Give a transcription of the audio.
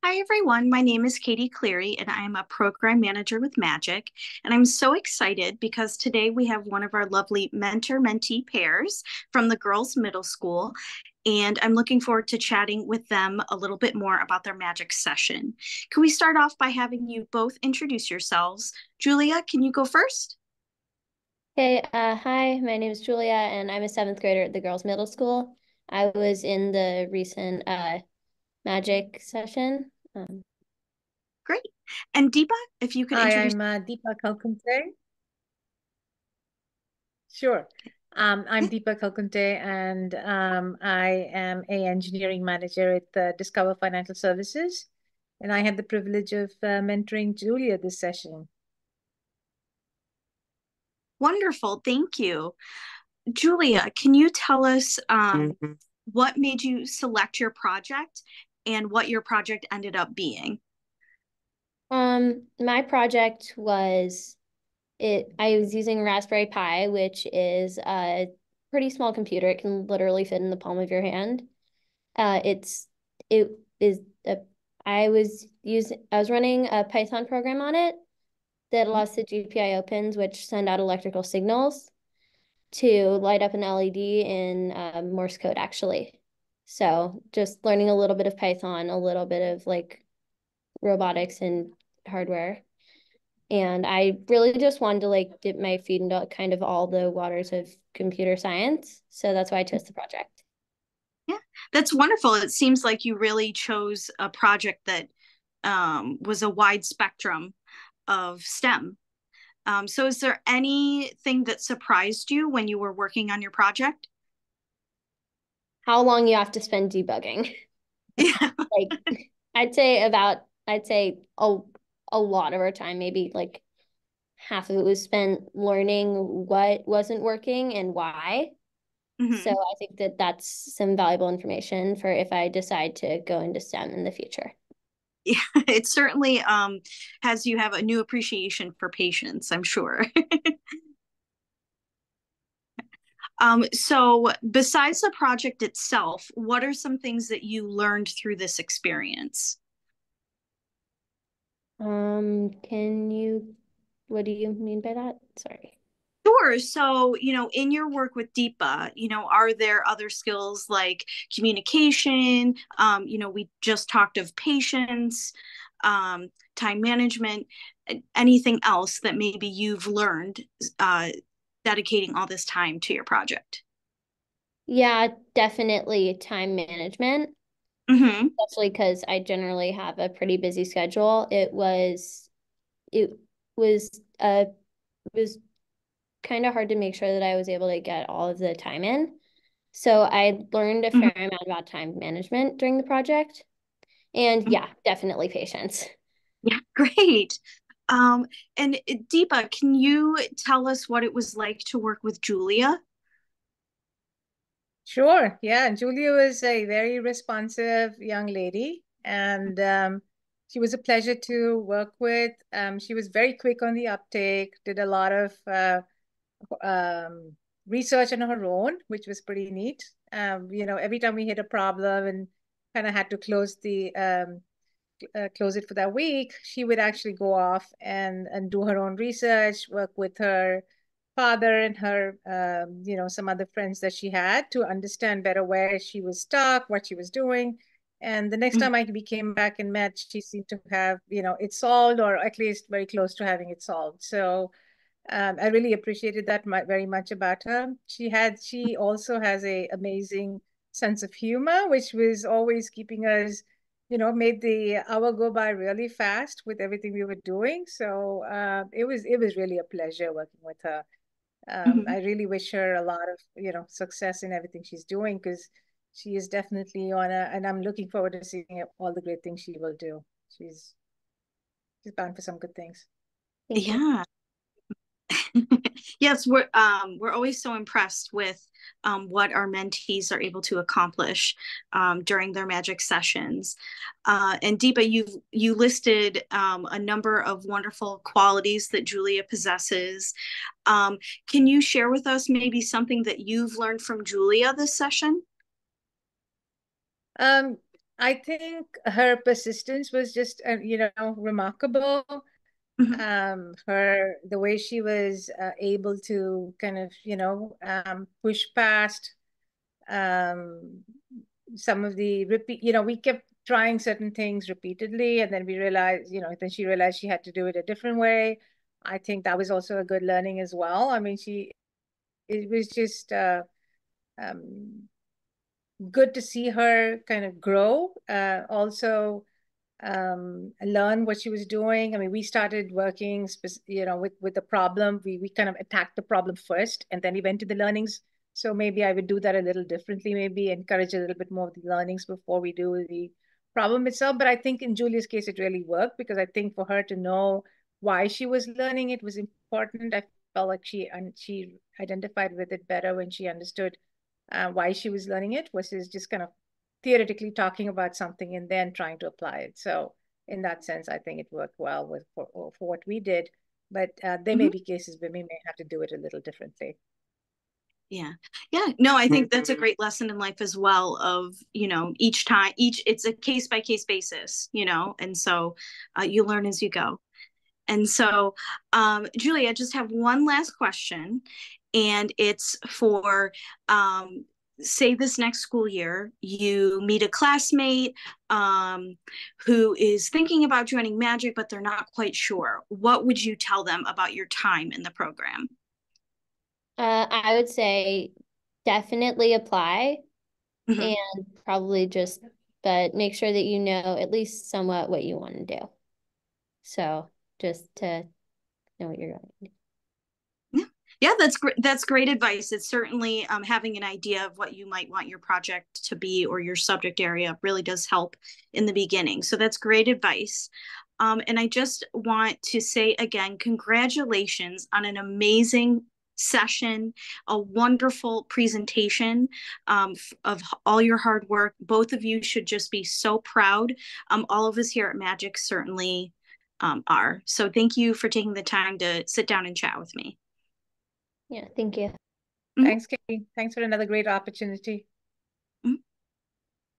Hi, everyone. My name is Katie Cleary, and I'm a program manager with Magic. And I'm so excited because today we have one of our lovely mentor mentee pairs from the girls' middle school. And I'm looking forward to chatting with them a little bit more about their Magic session. Can we start off by having you both introduce yourselves? Julia, can you go first? Hey, hi, my name is Julia, and I'm a seventh grader at the girls' middle school. I was in the recent magic session. Great. And Deepa, if you could Hi, introduce. I'm Deepa K. Sure. I'm Deepa K, and I am a engineering manager at Discover Financial Services, and I had the privilege of mentoring Julia this session. Wonderful. Thank you. Julia, can you tell us what made you select your project and what your project ended up being? My project was I was using Raspberry Pi, which is a pretty small computer. It can literally fit in the palm of your hand. It is a I was running a Python program on it that allows the GPI opens, which send out electrical signals to light up an LED in Morse code, actually. So just learning a little bit of Python, a little bit of like robotics and hardware. And I really just wanted to like dip my feet into kind of all the waters of computer science. So that's why I chose the project. Yeah, that's wonderful. It seems like you really chose a project that was a wide spectrum of STEM. So, is there anything that surprised you when you were working on your project? How long you have to spend debugging? Yeah. Like I'd say a lot of our time, maybe like half of it was spent learning what wasn't working and why. So Hmm. I think that that's some valuable information for if I decide to go into STEM in the future. Yeah, it certainly has you have a new appreciation for patience, I'm sure. So, besides the project itself, what are some things that you learned through this experience? What do you mean by that? Sorry. Sure. So, in your work with Deepa, are there other skills like communication? We just talked of patience, time management, anything else that maybe you've learned uh, dedicating all this time to your project? Yeah, definitely time management, Mm-hmm. especially because I generally have a pretty busy schedule. It was it was kind of hard to make sure that I was able to get all of the time in. So I learned a Mm-hmm. fair amount about time management during the project. And yeah, definitely patience. Yeah, great. And Deepa, can you tell us what it was like to work with Julia? Sure. Yeah, Julia was a very responsive young lady, and she was a pleasure to work with. She was very quick on the uptake, did a lot of um, research on her own, which was pretty neat. Every time we hit a problem and kind of had to close it for that week, she would actually go off and do her own research, work with her father and her, some other friends that she had to understand better where she was stuck, what she was doing. And the next Mhm. time we came back and met, she seemed to have, it solved, or at least very close to having it solved. So I really appreciated that very much about her. She also has a amazing sense of humor, which was always keeping us, made the hour go by really fast with everything we were doing. So it was really a pleasure working with her. Mhm. I really wish her a lot of, success in everything she's doing because she is definitely and I'm looking forward to seeing all the great things she will do. She's she's bound for some good things. Thank you. Yeah. Yes, we're always so impressed with what our mentees are able to accomplish during their magic sessions. And Deepa, you listed a number of wonderful qualities that Julia possesses. Um, can you share with us maybe something that you've learned from Julia this session? Um, I think her persistence was just, remarkable. Mhm. The way she was able to kind of, push past um, some of the repeat, we kept trying certain things repeatedly, and then we realized, then she realized she had to do it a different way. I think that was also a good learning as well. I mean, it was just um, good to see her kind of grow. Also, learn what she was doing. I mean, we started working, with the problem. We kind of attacked the problem first, and then we went to the learnings. So maybe I would do that a little differently. Maybe encourage a little bit more of the learnings before we do the problem itself. But I think in Julia's case, it really worked, because I think for her to know why she was learning it was important. I felt like she identified with it better when she understood why she was learning it, versus just kind of theoretically talking about something and then trying to apply it. So in that sense, I think it worked well for what we did. But there may Mhm. be cases where we may have to do it a little differently. Yeah. Yeah. No, I think that's a great lesson in life as well of, each time, it's a case by case basis, and so you learn as you go. And so, Julie, I just have one last question, and it's for, say this next school year, you meet a classmate who is thinking about joining Magic, but they're not quite sure. What would you tell them about your time in the program? I would say definitely apply, Mhm. and probably just, but make sure that you know at least somewhat what you want to do. So just to know what you're going to do. Yeah, yeah, that's great. That's great advice. It's certainly having an idea of what you might want your project to be or your subject area really does help in the beginning. So that's great advice. And I just want to say again, congratulations on an amazing session, a wonderful presentation of all your hard work. Both of you should just be so proud. All of us here at Magic certainly are. So thank you for taking the time to sit down and chat with me. Yeah, thank you. Mhm. Thanks, Katie. Thanks for another great opportunity.